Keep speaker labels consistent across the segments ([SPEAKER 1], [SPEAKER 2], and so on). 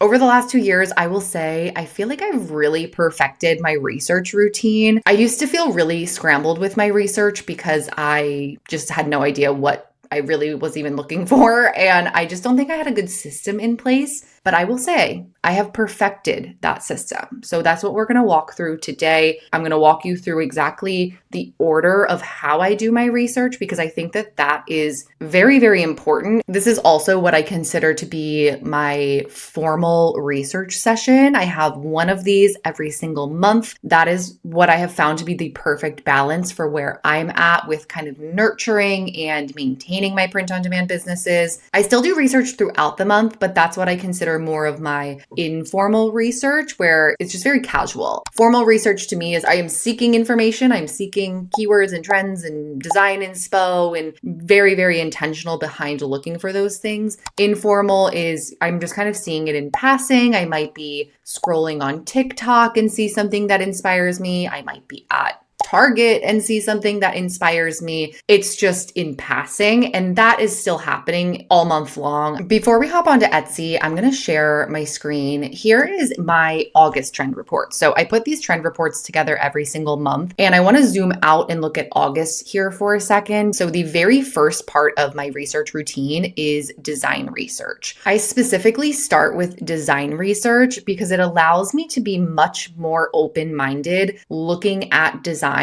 [SPEAKER 1] Over the last 2 years, I will say I feel like I've really perfected my research routine. I used to feel really scrambled with my research because I just had no idea what I really was even looking for. And I just don't think I had a good system in place. But I will say I have perfected that system. So that's what we're going to walk through today. I'm going to walk you through exactly the order of how I do my research because I think that that is very, very important. This is also what I consider to be my formal research session. I have one of these every single month. That is what I have found to be the perfect balance for where I'm at with kind of nurturing and maintaining my print on demand businesses. I still do research throughout the month, but that's what I consider more of my informal research where it's just very casual. Formal research to me is I am seeking information, I'm seeking keywords and trends and design inspo and very, very intentional behind looking for those things. Informal is I'm just kind of seeing it in passing. I might be scrolling on TikTok and see something that inspires me. I might be at Target and see something that inspires me. It's just in passing, and that is still happening all month long. Before we hop onto Etsy, I'm going to share my screen. Here is my August trend report. So I put these trend reports together every single month, and I want to zoom out and look at August here for a second. So the very first part of my research routine is design research. I specifically start with design research because it allows me to be much more open-minded looking at designs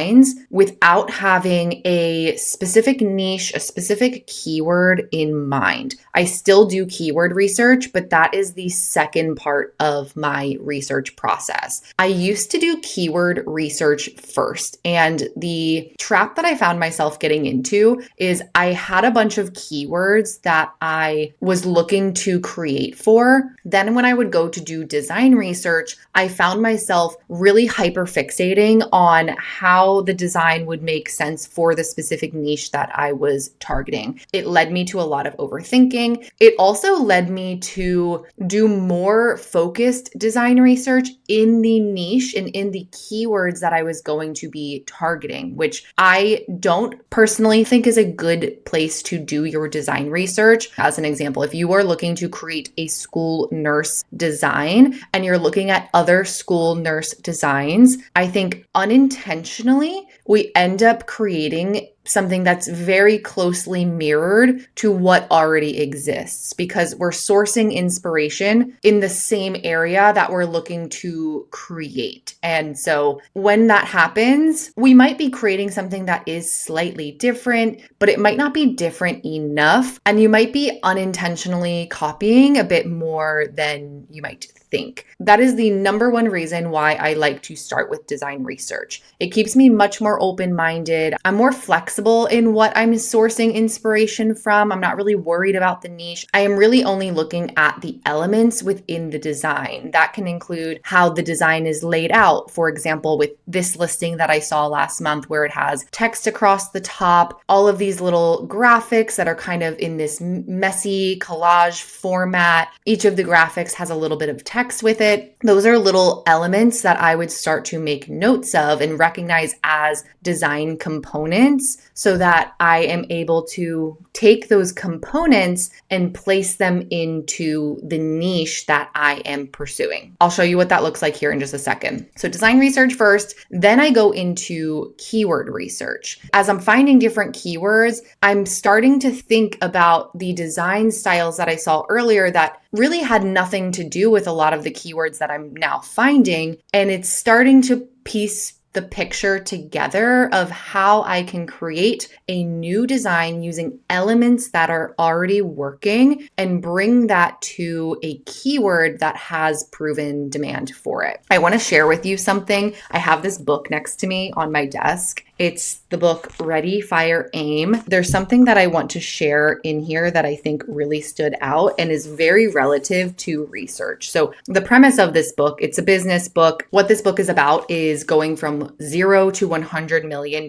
[SPEAKER 1] without having a specific niche, a specific keyword in mind. I still do keyword research, but that is the second part of my research process. I used to do keyword research first, and the trap that I found myself getting into is I had a bunch of keywords that I was looking to create for. Then when I would go to do design research, I found myself really hyper fixating on how the design would make sense for the specific niche that I was targeting. It led me to a lot of overthinking. It also led me to do more focused design research in the niche and in the keywords that I was going to be targeting, which I don't personally think is a good place to do your design research. As an example, if you are looking to create a school nurse design and you're looking at other school nurse designs, I think unintentionally we end up creating something that's very closely mirrored to what already exists because we're sourcing inspiration in the same area that we're looking to create. And so when that happens, we might be creating something that is slightly different, but it might not be different enough. And you might be unintentionally copying a bit more than you might think. That is the number one reason why I like to start with design research. It keeps me much more open-minded. I'm more flexible in what I'm sourcing inspiration from. I'm not really worried about the niche. I am really only looking at the elements within the design. That can include how the design is laid out. For example, with this listing that I saw last month where it has text across the top, all of these little graphics that are kind of in this messy collage format. Each of the graphics has a little bit of text with it. Those are little elements that I would start to make notes of and recognize as design components so that I am able to take those components and place them into the niche that I am pursuing. I'll show you what that looks like here in just a second. So design research first, then I go into keyword research. As I'm finding different keywords, I'm starting to think about the design styles that I saw earlier that really had nothing to do with a lot of the keywords that I'm now finding. And it's starting to piece the picture together of how I can create a new design using elements that are already working and bring that to a keyword that has proven demand for it. I want to share with you something. I have this book next to me on my desk. It's the book Ready, Fire, Aim. There's something that I want to share in here that I think really stood out and is very relative to research. So the premise of this book, it's a business book. What this book is about is going from $0 to $100 million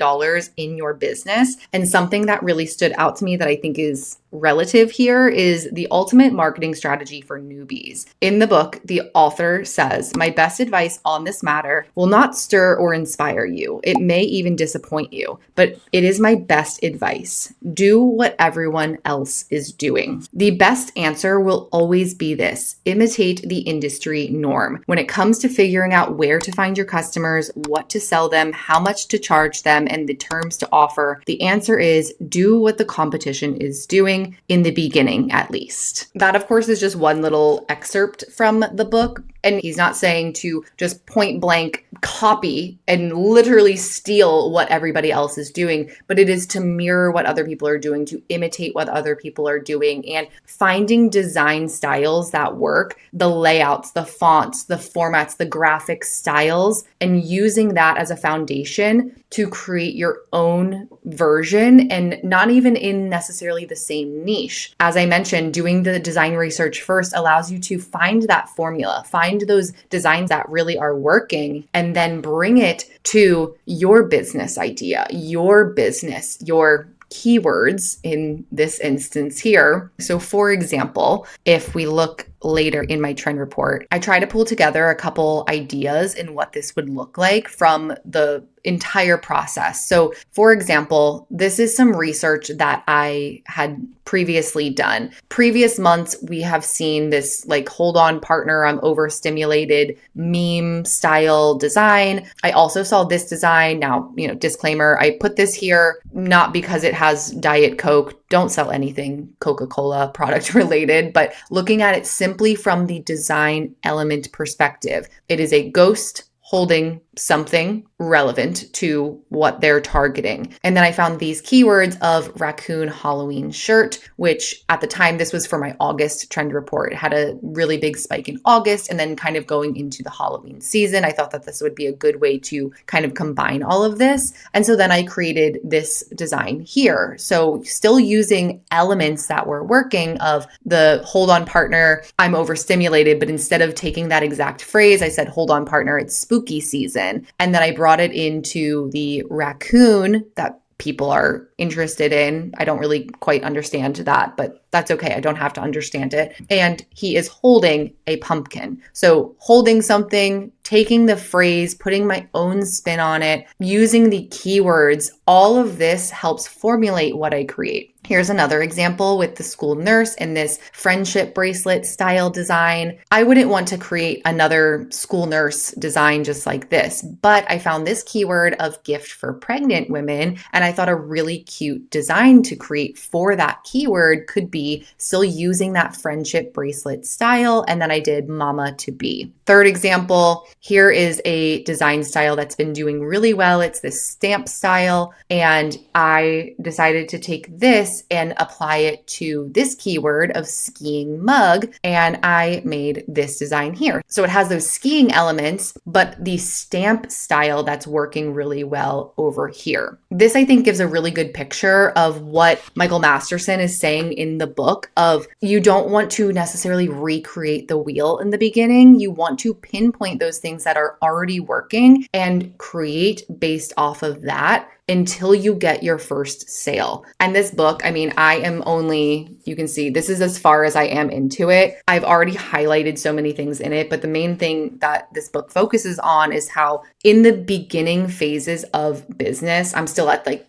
[SPEAKER 1] in your business. And something that really stood out to me that I think is relative here is the ultimate marketing strategy for newbies. In the book, the author says, "My best advice on this matter will not stir or inspire you. It may even disappoint you, but it is my best advice. Do what everyone else is doing." The best answer will always be this: imitate the industry norm. When it comes to figuring out where to find your customers, what to sell them, how much to charge them, and the terms to offer, the answer is do what the competition is doing in the beginning, at least. That, of course, is just one little excerpt from the book. And he's not saying to just point blank copy and literally steal what everybody else is doing, but it is to mirror what other people are doing, to imitate what other people are doing, and finding design styles that work, the layouts, the fonts, the formats, the graphic styles, and using that as a foundation to create your own version, and not even in necessarily the same niche. As I mentioned, doing the design research first allows you to find that formula, find those designs that really are working, and then bring it to your business idea, your business, your keywords in this instance here. So for example, if we look later in my trend report, I try to pull together a couple ideas in what this would look like from the entire process. So for example, this is some research that I had previously done. Previous months, we have seen this like, hold on partner, I'm overstimulated meme style design. I also saw this design. Now, disclaimer, I put this here not because it has Diet Coke. Don't sell anything Coca-Cola product related, but looking at it simply from the design element perspective. It is a ghost holding something relevant to what they're targeting. And then I found these keywords of raccoon Halloween shirt, which at the time, this was for my August trend report. It had a really big spike in August and then kind of going into the Halloween season. I thought that this would be a good way to kind of combine all of this. And so then I created this design here. So still using elements that were working of the hold on partner, I'm overstimulated, but instead of taking that exact phrase, I said, hold on partner, it's spooky season. And then I brought it into the raccoon that people are interested in. I don't really quite understand that, but that's okay. I don't have to understand it. And he is holding a pumpkin. So holding something, taking the phrase, putting my own spin on it, using the keywords, all of this helps formulate what I create. Here's another example with the school nurse and this friendship bracelet style design. I wouldn't want to create another school nurse design just like this, but I found this keyword of gift for pregnant women, and I thought a really cute design to create for that keyword could be still using that friendship bracelet style, and then I did mama to be. Third example, here is a design style that's been doing really well. It's this stamp style, and I decided to take this and apply it to this keyword of skiing mug, and I made this design here. So it has those skiing elements, but the stamp style that's working really well over here. This, I think, gives a really good picture of what Michael Masterson is saying in the book of you don't want to necessarily recreate the wheel in the beginning. You want to pinpoint those things that are already working and create based off of that until you get your first sale. And this book, I am only, you can see, this is as far as I am into it. I've already highlighted so many things in it, but the main thing that this book focuses on is how in the beginning phases of business, I'm still at the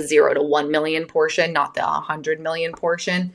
[SPEAKER 1] 0 to 1 million portion, not the 100 million portion.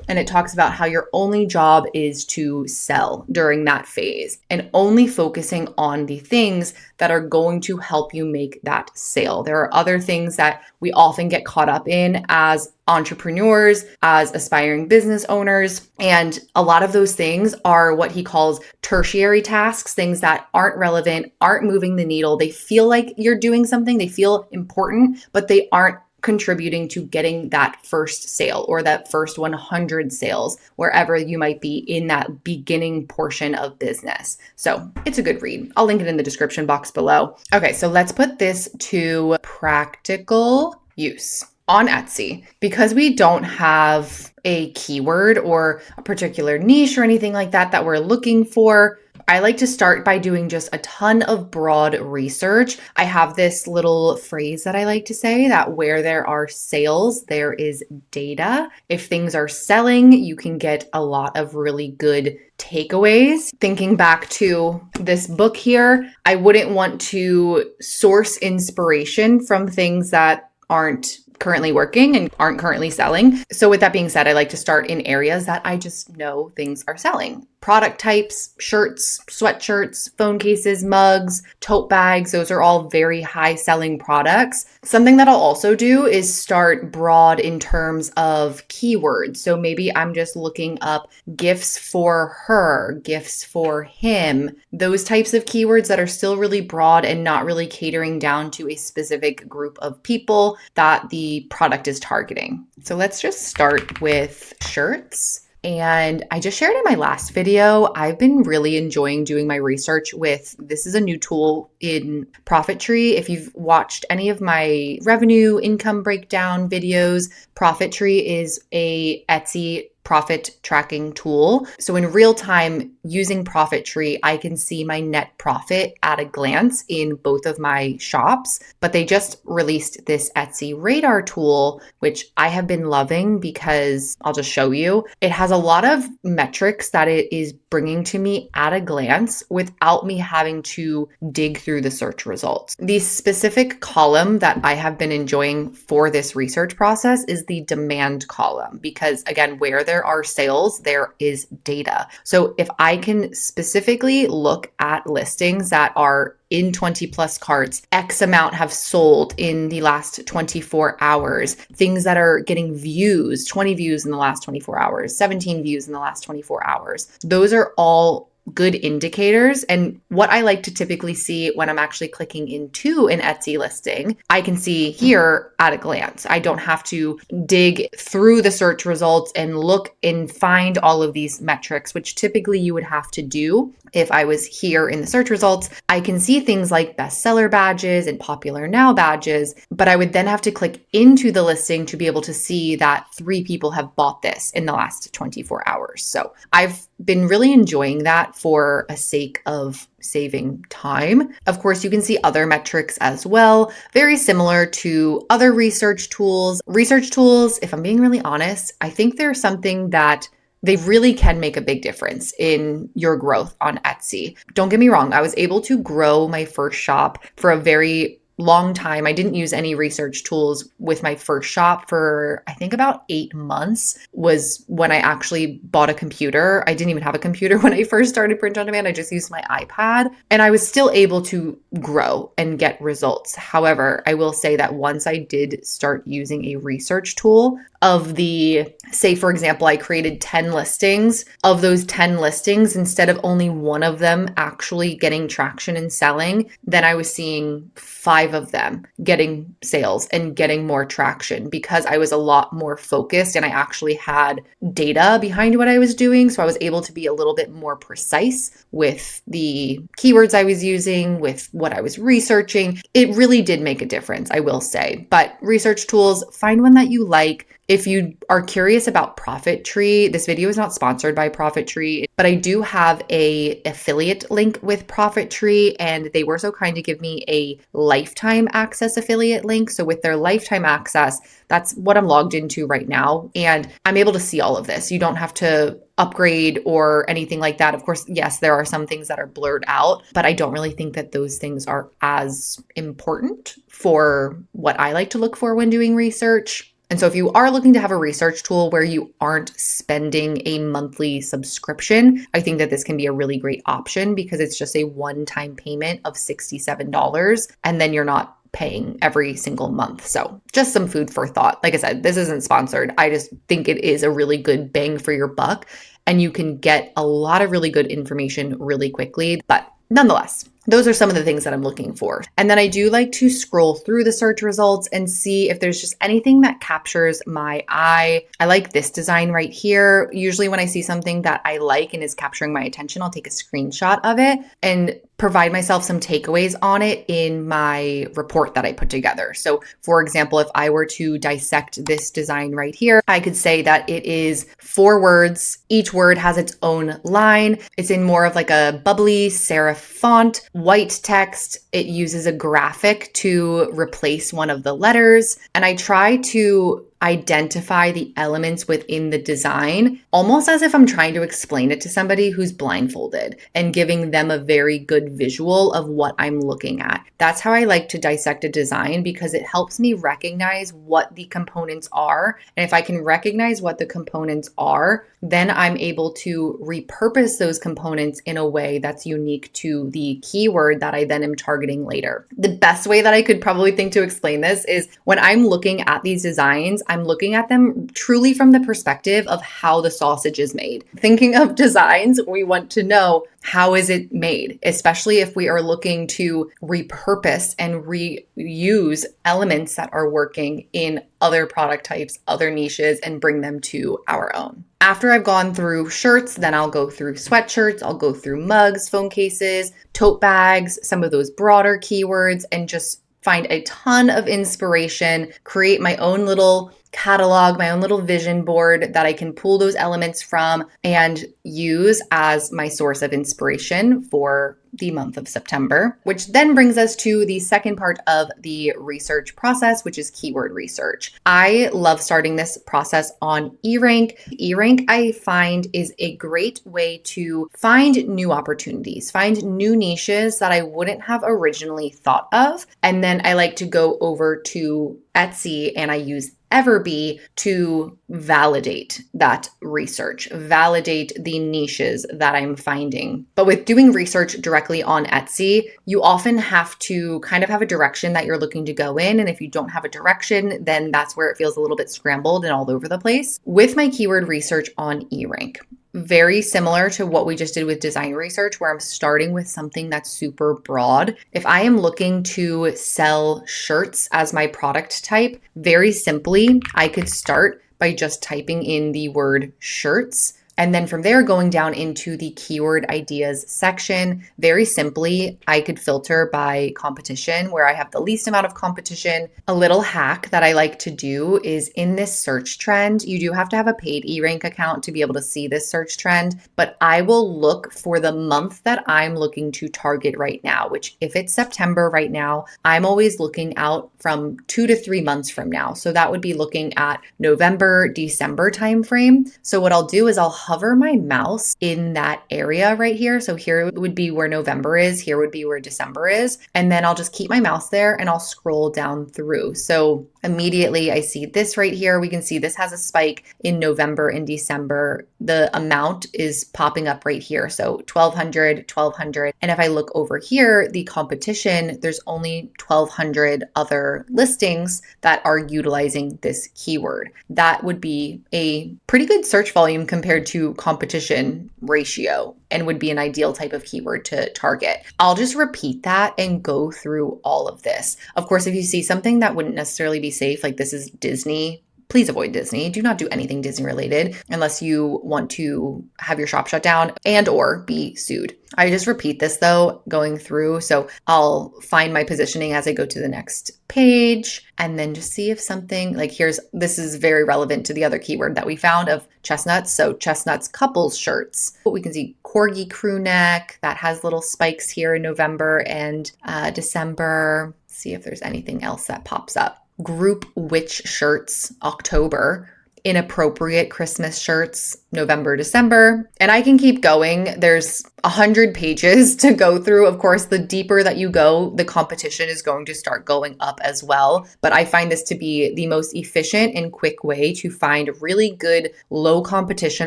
[SPEAKER 1] And it talks about how your only job is to sell during that phase and only focusing on the things that are going to help you make that sale. There are other things that we often get caught up in as entrepreneurs, as aspiring business owners. And a lot of those things are what he calls tertiary tasks, things that aren't relevant, aren't moving the needle. They feel like you're doing something, they feel important, but they aren't contributing to getting that first sale or that first 100 sales, wherever you might be in that beginning portion of business. So it's a good read. I'll link it in the description box below. Okay, so let's put this to practical use on Etsy. Because we don't have a keyword or a particular niche or anything like that that we're looking for, I like to start by doing just a ton of broad research. I have this little phrase that I like to say that where there are sales, there is data. If things are selling, you can get a lot of really good takeaways. Thinking back to this book here, I wouldn't want to source inspiration from things that aren't currently working and aren't currently selling. So with that being said, I like to start in areas that I just know things are selling. Product types, shirts, sweatshirts, phone cases, mugs, tote bags, those are all very high selling products. Something that I'll also do is start broad in terms of keywords. So maybe I'm just looking up gifts for her, gifts for him, those types of keywords that are still really broad and not really catering down to a specific group of people that the product is targeting. So let's just start with shirts. And I just shared in my last video, I've been really enjoying doing my research with, this is a new tool in Profittree. If you've watched any of my revenue income breakdown videos, Profittree is a Etsy profit tracking tool. So in real time, using Profittree, I can see my net profit at a glance in both of my shops. But they just released this Etsy radar tool, which I have been loving because I'll just show you. It has a lot of metrics that it is bringing to me at a glance without me having to dig through the search results. The specific column that I have been enjoying for this research process is the demand column, because again, where there are sales, there is data. So if I can specifically look at listings that are in 20 plus carts, X amount have sold in the last 24 hours, things that are getting views, 20 views in the last 24 hours, 17 views in the last 24 hours. Those are all good indicators. And what I like to typically see when I'm actually clicking into an Etsy listing, I can see here at a glance. I don't have to dig through the search results and look and find all of these metrics, which typically you would have to do. If I was here in the search results, I can see things like bestseller badges and popular now badges, but I would then have to click into the listing to be able to see that 3 people have bought this in the last 24 hours. So I've been really enjoying that for a sake of saving time. Of course, you can see other metrics as well, very similar to other research tools. Research tools, if I'm being really honest, I think they're something that they really can make a big difference in your growth on Etsy. Don't get me wrong, I was able to grow my first shop for a very long time. I didn't use any research tools with my first shop for, I think, about 8 months was when I actually bought a computer. I didn't even have a computer when I first started print on demand. I just used my iPad, and I was still able to grow and get results. However, I will say that once I did start using a research tool, of the, say, for example, I created 10 listings. Of those 10 listings, instead of only one of them actually getting traction and selling, then I was seeing 5 of them getting sales and getting more traction because I was a lot more focused and I actually had data behind what I was doing. So I was able to be a little bit more precise with the keywords I was using, with what I was researching. It really did make a difference, I will say. But research tools, find one that you like. If you are curious about Profittree, this video is not sponsored by Profittree, but I do have a affiliate link with Profittree, and they were so kind to give me a lifetime access affiliate link. So with their lifetime access, that's what I'm logged into right now. And I'm able to see all of this. You don't have to upgrade or anything like that. Of course, yes, there are some things that are blurred out, but I don't really think that those things are as important for what I like to look for when doing research. And so if you are looking to have a research tool where you aren't spending a monthly subscription, I think that this can be a really great option because it's just a one-time payment of $67 and then you're not paying every single month. So just some food for thought. Like I said, this isn't sponsored. I just think it is a really good bang for your buck and you can get a lot of really good information really quickly. But nonetheless, those are some of the things that I'm looking for. And then I do like to scroll through the search results and see if there's just anything that captures my eye. I like this design right here. Usually when I see something that I like and is capturing my attention, I'll take a screenshot of it and provide myself some takeaways on it in my report that I put together. So for example, if I were to dissect this design right here, I could say that it is 4 words. Each word has its own line. It's in more of like a bubbly serif font, white text. It uses a graphic to replace one of the letters. And I try to identify the elements within the design almost as if I'm trying to explain it to somebody who's blindfolded and giving them a very good visual of what I'm looking at. That's how I like to dissect a design, because it helps me recognize what the components are. And if I can recognize what the components are, then I'm able to repurpose those components in a way that's unique to the keyword that I then am targeting later. The best way that I could probably think to explain this is when I'm looking at these designs, I'm looking at them truly from the perspective of how the sausage is made. Thinking of designs, we want to know, how is it made? Especially if we are looking to repurpose and reuse elements that are working in other product types, other niches, and bring them to our own. After I've gone through shirts, then I'll go through sweatshirts, I'll go through mugs, phone cases, tote bags, some of those broader keywords, and just find a ton of inspiration, create my own little catalog, my own little vision board that I can pull those elements from and use as my source of inspiration for the month of September, which then brings us to the second part of the research process, which is keyword research. I love starting this process on eRank. eRank, I find, is a great way to find new opportunities, find new niches that I wouldn't have originally thought of. And then I like to go over to Etsy and I use Everbee to validate that research, validate the niches that I'm finding. But with doing research directly on Etsy, you often have to kind of have a direction that you're looking to go in. And if you don't have a direction, then that's where it feels a little bit scrambled and all over the place. With my keyword research on eRank, very similar to what we just did with design research, where I'm starting with something that's super broad. If I am looking to sell shirts as my product type, very simply, I could start by just typing in the word shirts. And then from there, going down into the keyword ideas section, very simply, I could filter by competition where I have the least amount of competition. A little hack that I like to do is in this search trend, you do have to have a paid eRank account to be able to see this search trend, but I will look for the month that I'm looking to target right now, which if it's September right now, I'm always looking out from 2 to 3 months from now. So that would be looking at November, December timeframe. So what I'll do is I'll hover my mouse in that area right here. So here would be where November is, here would be where December is. And then I'll just keep my mouse there and I'll scroll down through. So immediately I see this right here. We can see this has a spike in November and December. The amount is popping up right here. So 1,200, 1,200. And if I look over here, the competition, there's only 1,200 other listings that are utilizing this keyword. That would be a pretty good search volume compared to competition ratio and would be an ideal type of keyword to target. I'll just repeat that and go through all of this. Of course, if you see something that wouldn't necessarily be safe, like this is Disney, please avoid Disney. Do not do anything Disney related unless you want to have your shop shut down and or be sued. I just repeat this though, going through. So I'll find my positioning as I go to the next page and then just see if something like this is very relevant to the other keyword that we found of chestnuts. So chestnuts couples shirts. We can see corgi crew neck that has little spikes here in November and December. See if there's anything else that pops up. Group witch shirts, October. Inappropriate Christmas shirts, November, December. And I can keep going. There's 100 pages to go through. Of course, the deeper that you go, the competition is going to start going up as well. But I find this to be the most efficient and quick way to find really good low competition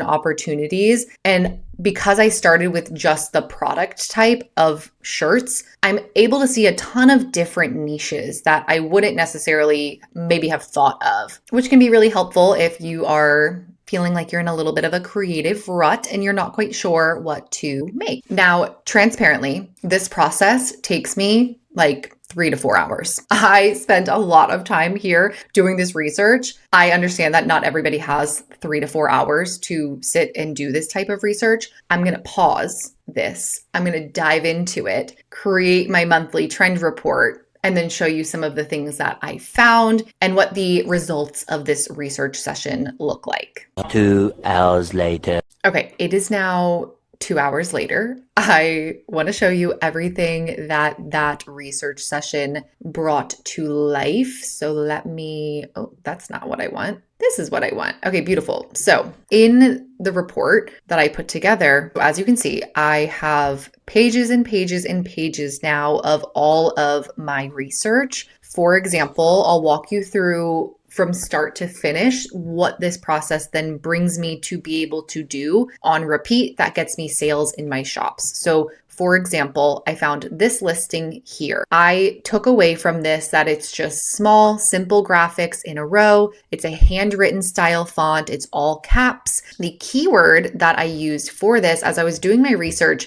[SPEAKER 1] opportunities. And because I started with just the product type of shirts, I'm able to see a ton of different niches that I wouldn't necessarily maybe have thought of, which can be really helpful if you are feeling like you're in a little bit of a creative rut and you're not quite sure what to make. Now, transparently, this process takes me like 3 to 4 hours. I spent a lot of time here doing this research. I understand that not everybody has 3 to 4 hours to sit and do this type of research. I'm going to pause this. I'm going to dive into it, create my monthly trend report, and then show you some of the things that I found and what the results of this research session look like.
[SPEAKER 2] 2 hours later.
[SPEAKER 1] Okay, it is now 2 hours later. I want to show you everything that research session brought to life. So oh, that's not what I want. This is what I want. Okay, beautiful. So in the report that I put together, as you can see, I have pages and pages and pages now of all of my research. For example, I'll walk you through from start to finish what this process then brings me to be able to do on repeat that gets me sales in my shops. So for example, I found this listing here. I took away from this that it's just small, simple graphics in a row. It's a handwritten style font. It's all caps. The keyword that I used for this, as I was doing my research,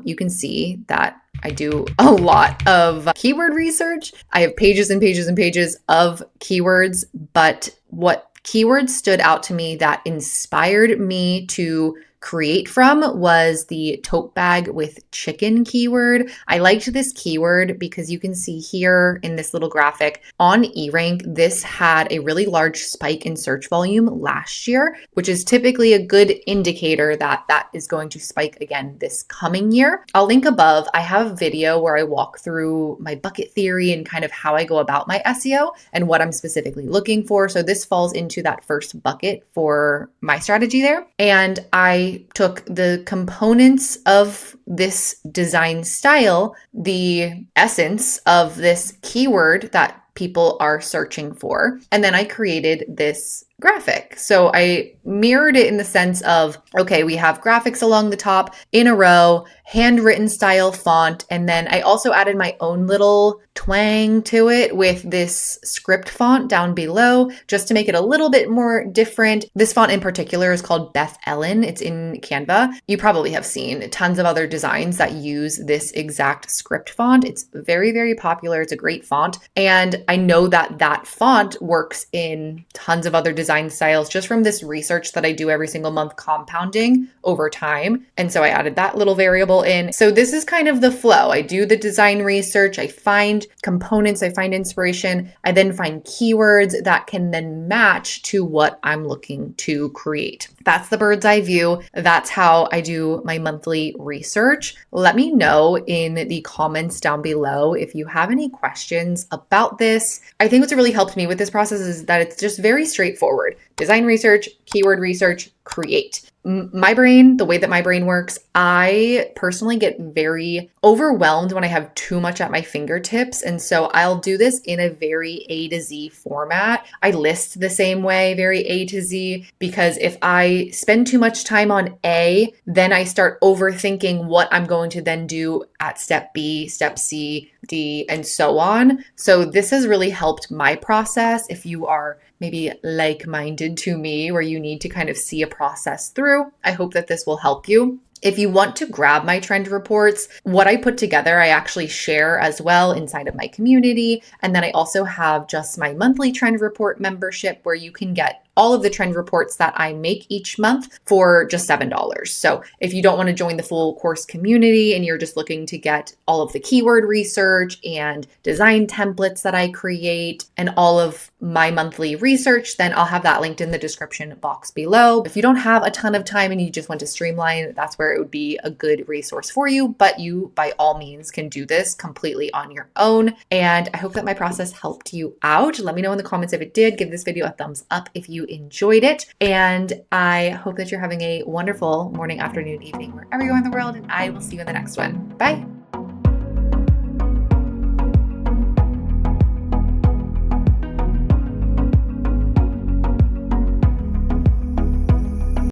[SPEAKER 1] you can see that I do a lot of keyword research. I have pages and pages and pages of keywords, but what keywords stood out to me that inspired me to create from was the tote bag with chicken keyword. I liked this keyword because you can see here in this little graphic on eRank, this had a really large spike in search volume last year, which is typically a good indicator that that is going to spike again this coming year. I'll link above. I have a video where I walk through my bucket theory and kind of how I go about my SEO and what I'm specifically looking for. So this falls into that first bucket for my strategy there. And I took the components of this design style, the essence of this keyword that people are searching for, and then I created this graphic. So I mirrored it in the sense of, okay, we have graphics along the top in a row, handwritten style font, and then I also added my own little twang to it with this script font down below just to make it a little bit more different. This font in particular is called Beth Ellen. It's in Canva. You probably have seen tons of other designs that use this exact script font. It's very, very popular. It's a great font. And I know that that font works in tons of other design styles just from this research that I do every single month compounding over time. And so I added that little variable in. So this is kind of the flow. I do the design research, I find components, I find inspiration, I then find keywords that can then match to what I'm looking to create. That's the bird's eye view. That's how I do my monthly research. Let me know in the comments down below if you have any questions about this. I think what's really helped me with this process is that it's just very straightforward. Design research, keyword research, create. My brain, the way that my brain works, I personally get very overwhelmed when I have too much at my fingertips. And so I'll do this in a very A to Z format. I list the same way, very A to Z, because if I spend too much time on A, then I start overthinking what I'm going to then do at step B, step C, D, and so on. So this has really helped my process. If you are maybe like-minded to me, where you need to kind of see a process through, I hope that this will help you. If you want to grab my trend reports, what I put together, I actually share as well inside of my community. And then I also have just my monthly trend report membership where you can get all of the trend reports that I make each month for just $7. So if you don't want to join the full course community and you're just looking to get all of the keyword research and design templates that I create and all of my monthly research, then I'll have that linked in the description box below. If you don't have a ton of time and you just want to streamline, that's where it would be a good resource for you. But you, by all means, can do this completely on your own. And I hope that my process helped you out. Let me know in the comments if it did. Give this video a thumbs up if you enjoyed it. And I hope that you're having a wonderful morning, afternoon, evening, wherever you are in the world. And I will see you in the next one. Bye.